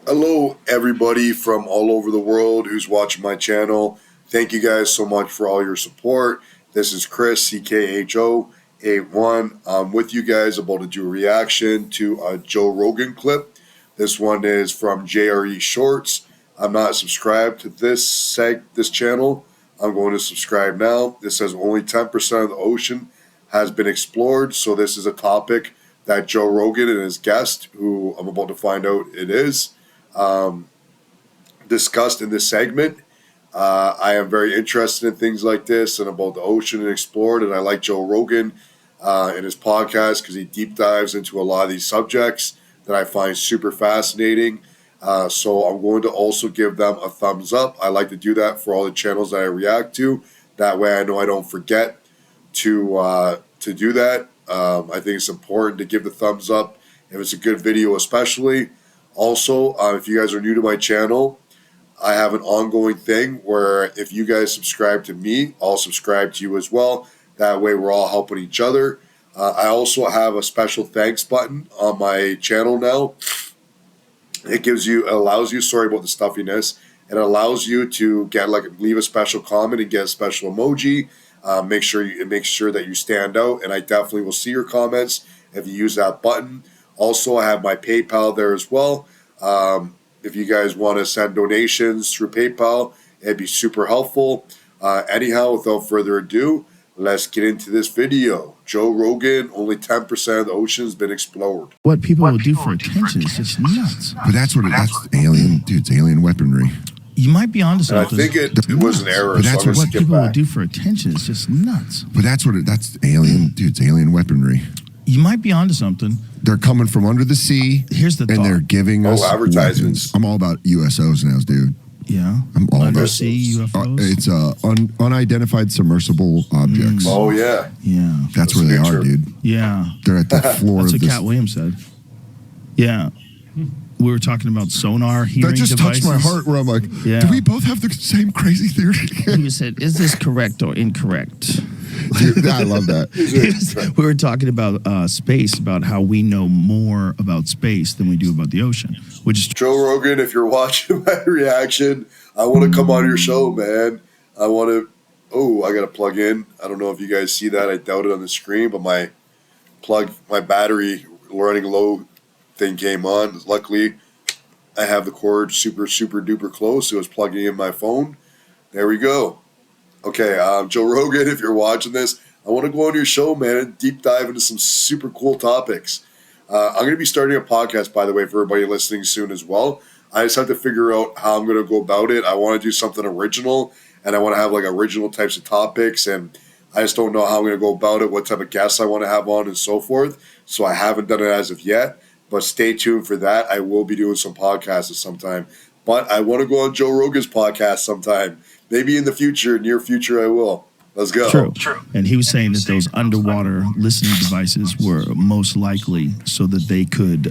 Hello, everybody from all over the world who's watching my channel. Thank you guys so much for all your support. This is Chris, Ckho81. I'm with you guys about to do a reaction to a Joe Rogan clip. This one is from JRE Shorts. I'm not subscribed to this channel. I'm going to subscribe now. It says only 10% of the ocean has been explored. So this is a topic that Joe Rogan and his guest, who I'm about to find out it is, discussed in this segment. I am very interested in things like this and about the ocean and explored, and I like Joe Rogan in his podcast because he deep dives into a lot of these subjects that I find super fascinating. So I'm going to also give them a thumbs up. I like to do that for all the channels that I react to. That way I know I don't forget to do that. I think it's important to give the thumbs up if it's a good video especially. Also, if you guys are new to my channel, I have an ongoing thing where if you guys subscribe to me, I'll subscribe to you as well. That way we're all helping each other. I also have a special thanks button on my channel now. It allows you, sorry about the stuffiness, it allows you to leave a special comment and get a special emoji. Make sure that you stand out, and I definitely will see your comments if you use that button. Also, I have my PayPal there as well. If you guys want to send donations through PayPal, it'd be super helpful. Anyhow, without further ado, let's get into this video. Joe Rogan, only 10% of the ocean has been explored. What people will do for attention is just nuts. But that's alien, dude, it's alien weaponry. You might be onto something. I think it was an error. But that's what people will do for attention is just nuts. But that's alien, dude, it's alien weaponry. You might be onto something. They're coming from under the sea. Here's the thought. And they're giving us advertisements. Weapons. I'm all about USOs now, dude. Yeah. I'm all undersea UFOs. It's unidentified subversible objects. Oh yeah. Yeah. That's where they are, dude. Yeah. They're at the floor That's of what Cat Williams said. Yeah. We were talking about sonar hearing devices. That just touched my heart where I'm like, do we both have the same crazy theory? He said, is this correct or incorrect? Dude, I love that. We were talking about space, about how we know more about space than we do about the ocean, which is Joe Rogan, if you're watching my reaction, I want to come on your show, man. I want to. Oh, I got to plug in. I don't know if you guys see that. I doubt it on the screen, but my battery running low thing came on. Luckily, I have the cord super duper close. It was plugging in my phone. There we go. Okay, Joe Rogan, if you're watching this, I want to go on your show, man, and deep dive into some super cool topics. I'm going to be starting a podcast, by the way, for everybody listening soon as well. I just have to figure out how I'm going to go about it. I want to do something original, and I want to have like original types of topics, and I just don't know how I'm going to go about it, what type of guests I want to have on, and so forth. So I haven't done it as of yet, but stay tuned for that. I will be doing some podcasts at some time, but I want to go on Joe Rogan's podcast sometime. Maybe in the future, near future, I will. Let's go. True. And he was saying that those underwater listening devices were most likely so that they could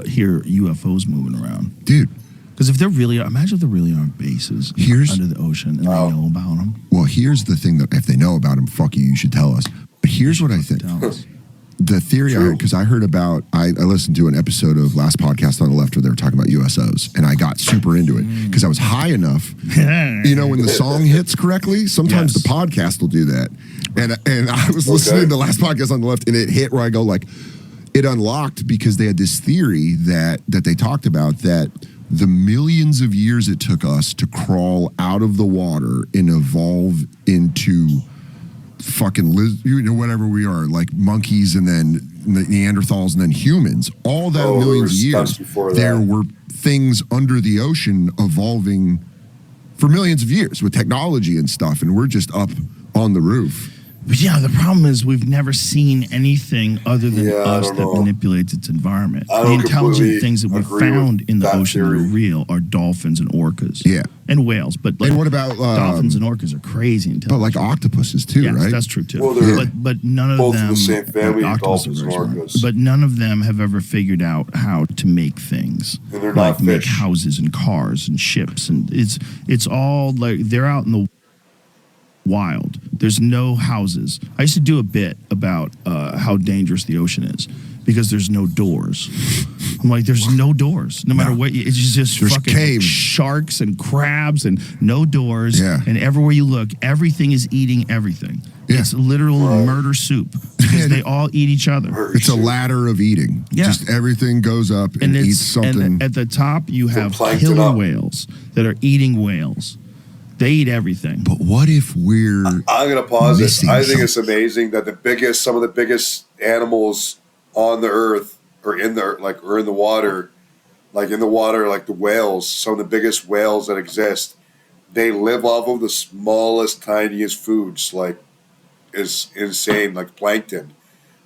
hear UFOs moving around. Dude. Because if there really are, imagine if there really are bases under the ocean and they know about them. Well, here's the thing that if they know about them, fuck you should tell us. But here's what I think. The theory I heard, because I heard about, I listened to an episode of Last Podcast on the Left where they were talking about USOs, and I got super into it because I was high enough. You know, when the song hits correctly, sometimes the podcast will do that. And I was listening to Last Podcast on the Left, and it hit where I go like, it unlocked because they had this theory that they talked about that the millions of years it took us to crawl out of the water and evolve into fucking whatever we are, like monkeys and then Neanderthals and then humans, all that millions of years, there were things under the ocean evolving for millions of years with technology and stuff, and we're just up on the roof. But yeah, the problem is we've never seen anything other than us that manipulates its environment. The intelligent things that we've found in the ocean that are real are dolphins and orcas. Yeah. And whales. But like, and what about dolphins and orcas are crazy intelligent. But like octopuses too, right? That's true too. Well, but none of both them, in the same family, dolphins and orcas. But none of them have ever figured out how to make things. And they're like not make houses and cars and ships, and it's all like they're out in the wild. There's no houses. I used to do a bit about how dangerous the ocean is because there's no doors. I'm like, there's no doors. No matter what, it's just there's fucking caves. Sharks and crabs and no doors. Yeah. And everywhere you look, everything is eating everything. Yeah. It's literal murder soup because they all eat each other. It's a ladder of eating. Yeah. Just everything goes up and eats something. And at the top, you have killer whales that are eating whales. They eat everything. But what if we're I'm going to pause this. I think it's something? amazing that some of the biggest animals on the earth or in the water, like the whales, some of the biggest whales that exist, they live off of the smallest, tiniest foods, like is insane, like plankton.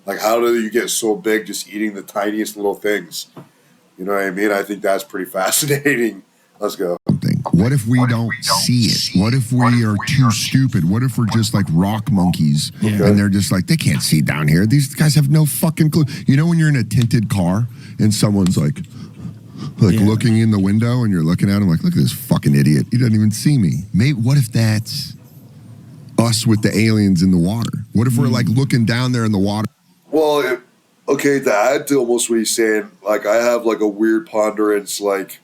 Like, how do you get so big just eating the tiniest little things? You know what I mean? I think that's pretty fascinating. Let's go. What if we don't see it? What if we are too stupid? What if we're just like rock monkeys and they're just like, they can't see down here. These guys have no fucking clue. You know when you're in a tinted car and someone's like looking in the window and you're looking at him like, look at this fucking idiot. He doesn't even see me. Maybe, what if that's us with the aliens in the water? What if we're like looking down there in the water? Well, okay, to add to almost what he's saying, like I have like a weird ponderance, like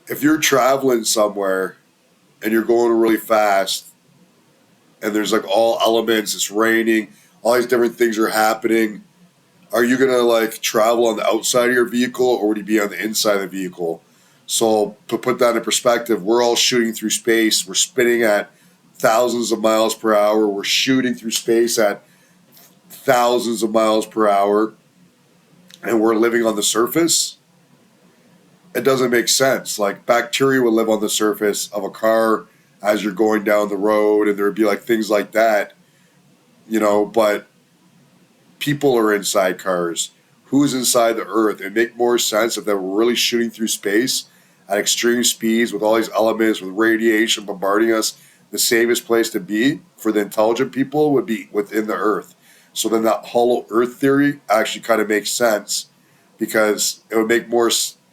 if you're traveling somewhere and you're going really fast and there's like all elements, it's raining, all these different things are happening, are you going to like travel on the outside of your vehicle or would you be on the inside of the vehicle? So to put that in perspective, we're all shooting through space. We're spinning at thousands of miles per hour. We're shooting through space at thousands of miles per hour. And we're living on the surface. It doesn't make sense. Like bacteria would live on the surface of a car as you're going down the road, and there would be like things like that, you know, but people are inside cars. Who's inside the earth? It'd make more sense if they were really shooting through space at extreme speeds with all these elements, with radiation bombarding us. The safest place to be for the intelligent people would be within the earth. So then that hollow earth theory actually kind of makes sense, because it would make more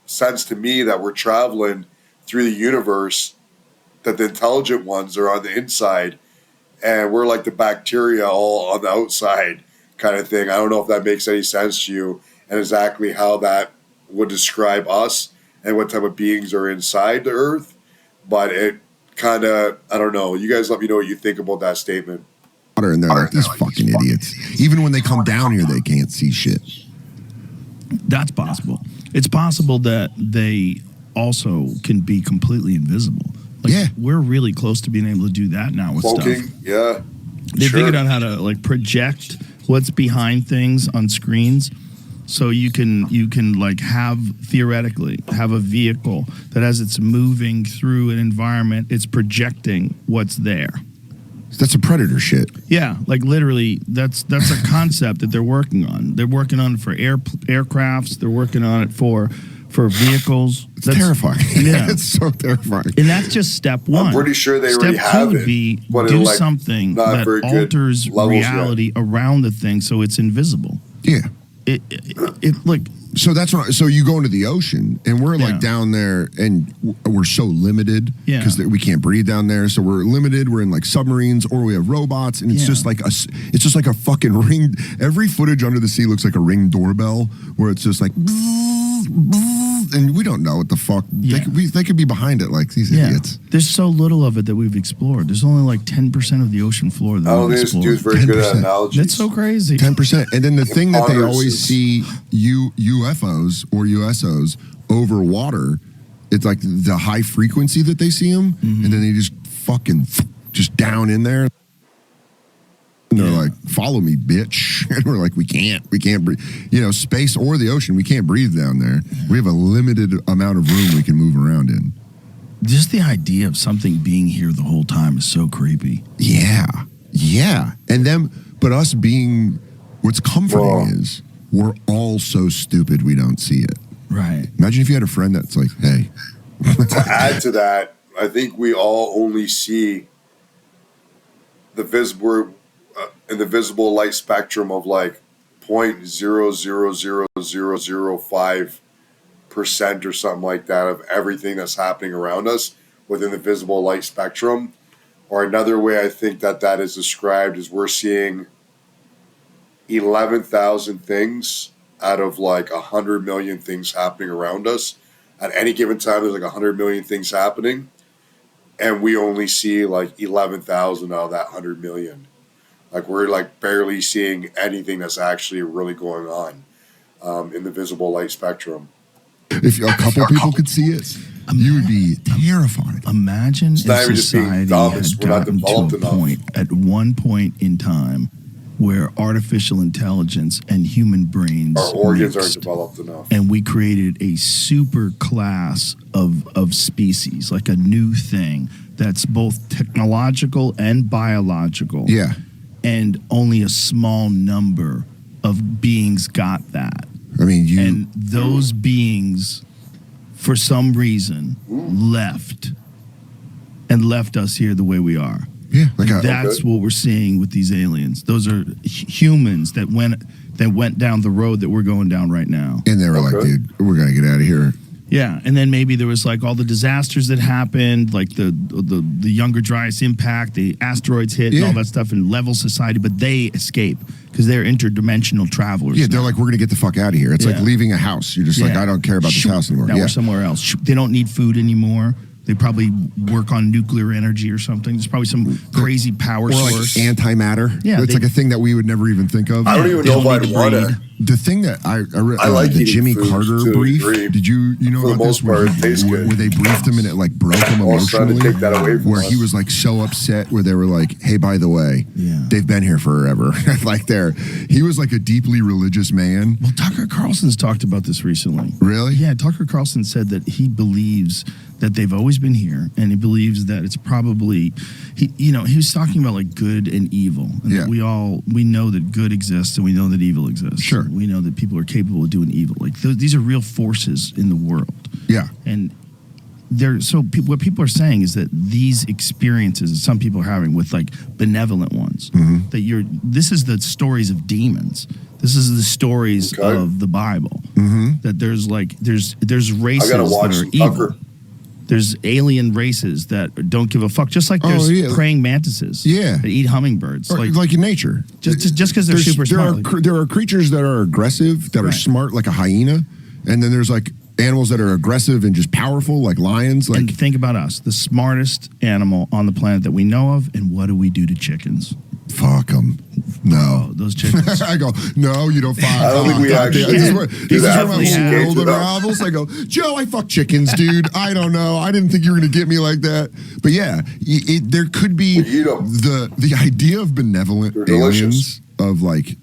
sense to me that we're traveling through the universe, that the intelligent ones are on the inside and we're like the bacteria all on the outside kind of thing. I don't know if that makes any sense to you and exactly how that would describe us and what type of beings are inside the earth, but it kind of, I don't know. You guys let me know what you think about that statement. And they're like, these fucking idiots. Even when they come down here, they can't see shit. That's possible. It's possible that they also can be completely invisible. Like, we're really close to being able to do that now with Cloaking, stuff. Yeah. They figured out how to like project what's behind things on screens, so you can like theoretically have a vehicle that as it's moving through an environment, it's projecting what's there. That's a Predator shit. Yeah, like literally, that's a concept that they're working on. They're working on it for aircrafts. They're working on it for vehicles. That's terrifying. Yeah, it's so terrifying. And that's just step one. I'm pretty sure they already have it. Step two would be do something that alters reality around the thing so it's invisible. Yeah. It like. So that's what. So you go into the ocean, and we're like down there, and we're so limited because we can't breathe down there. So we're limited. We're in like submarines, or we have robots, and it's just like a fucking ring. Every footage under the sea looks like a Ring doorbell, where it's just like, and we don't know what the fuck they could be behind it, like these idiots. There's so little of it that we've explored. There's only like 10% of the ocean floor that we've explored. This dude's very good at analogies. That's so crazy. 10%, and then the thing that they always see UFOs or USOs over water, it's like the high frequency that they see them, and then they just fucking just down in there. And they're like, follow me, bitch. And we're like, we can't breathe. You know, space or the ocean, we can't breathe down there. We have a limited amount of room we can move around in. Just the idea of something being here the whole time is so creepy. Yeah. And then, but us being, what's comforting is we're all so stupid we don't see it. Right. Imagine if you had a friend that's like, hey. To add to that, I think we all only see the visible in the visible light spectrum of like 0.000005% or something like that of everything that's happening around us within the visible light spectrum. Or another way I think that is described is we're seeing 11,000 things out of like 100 million things happening around us. At any given time, there's like 100 million things happening, and we only see like 11,000 out of that 100 million. Like we're like barely seeing anything that's actually really going on in the visible light spectrum. If a couple people could see it, you would be terrified. Imagine if not even just being society dumb, had we're not gotten to developed a enough. point, at one point in time, where artificial intelligence and human brains Our organs aren't mixed, developed enough. and we created a super class of species, like a new thing that's both technological and biological. Yeah. And only a small number of beings got that. I mean, And those beings, for some reason, left us here the way we are. yeah, like That's what we're seeing with these aliens. Those are humans that went down the road that we're going down right now. and they were like, dude, we're gonna get out of here. Yeah, and then maybe there was like all the disasters that happened, like the Younger Dryas impact, the asteroids hit, and all that stuff, and level society. But they escape because they're interdimensional travelers. Yeah, they're now. like, we're gonna get the fuck out of here. It's like leaving a house. You're just like, I don't care about this house anymore. Now we're somewhere else. They don't need food anymore. They probably work on nuclear energy or something. There's probably some crazy power or source. like antimatter. Yeah, it's like a thing that we would never even think of. I don't even know if I'd want to. The thing that I like the eating Jimmy food Carter to a brief. degree. Did you know For the about most this? Where, part, it tastes good. where they briefed him and it like broke him I was trying to emotionally. take that away from Where us. he was like so upset. Where they were like, "Hey, by the way, they've been here forever." Like he was like a deeply religious man. Well, Tucker Carlson's talked about this recently. Really? Yeah, Tucker Carlson said that he believes that they've always been here, and he believes that it's probably he was talking about like good and evil, and that we know that good exists and we know that evil exists. Sure, we know that people are capable of doing evil. Like these are real forces in the world. Yeah, and what people are saying is that these experiences that some people are having with like benevolent ones, that this is the stories of demons. This is the stories of the Bible. That there's races that are evil. There's alien races that don't give a fuck. Just like there's praying mantises that eat hummingbirds. Or like in nature. Just because they're super smart. There are creatures that are aggressive, that are smart, like a hyena. And then there's like animals that are aggressive and just powerful, like lions. Like, and think about us, the smartest animal on the planet that we know of, and what do we do to chickens? Fuck them. No. Oh, those chickens. I go, no, you don't fuck. I don't think we actually. This is where my whole world unravels. I go, Joe, I fuck chickens, dude. I don't know. I didn't think you were going to get me like that. But yeah, there could be the idea of benevolent aliens, of like,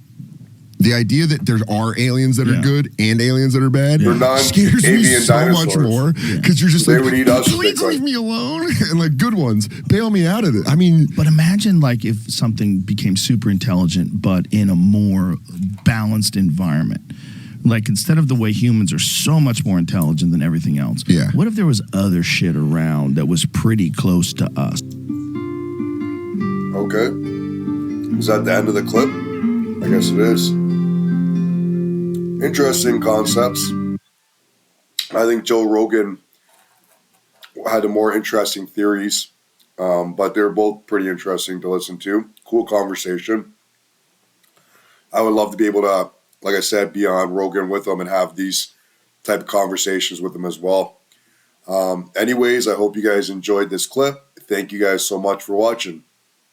the idea that there are aliens that are good and aliens that are bad scares me so much more, because you're just they like, would eat us please leave me alone. And like, good ones, bail me out of it. I mean, but imagine like if something became super intelligent, but in a more balanced environment. Like instead of the way humans are so much more intelligent than everything else. Yeah. What if there was other shit around that was pretty close to us? Okay. Is that the end of the clip? I guess it is. Interesting concepts. I think Joe Rogan had the more interesting theories, but they're both pretty interesting to listen to. Cool conversation. I would love to be able to, like I said, be on Rogan with them and have these type of conversations with them as well. Anyways, I hope you guys enjoyed this clip. Thank you guys so much for watching.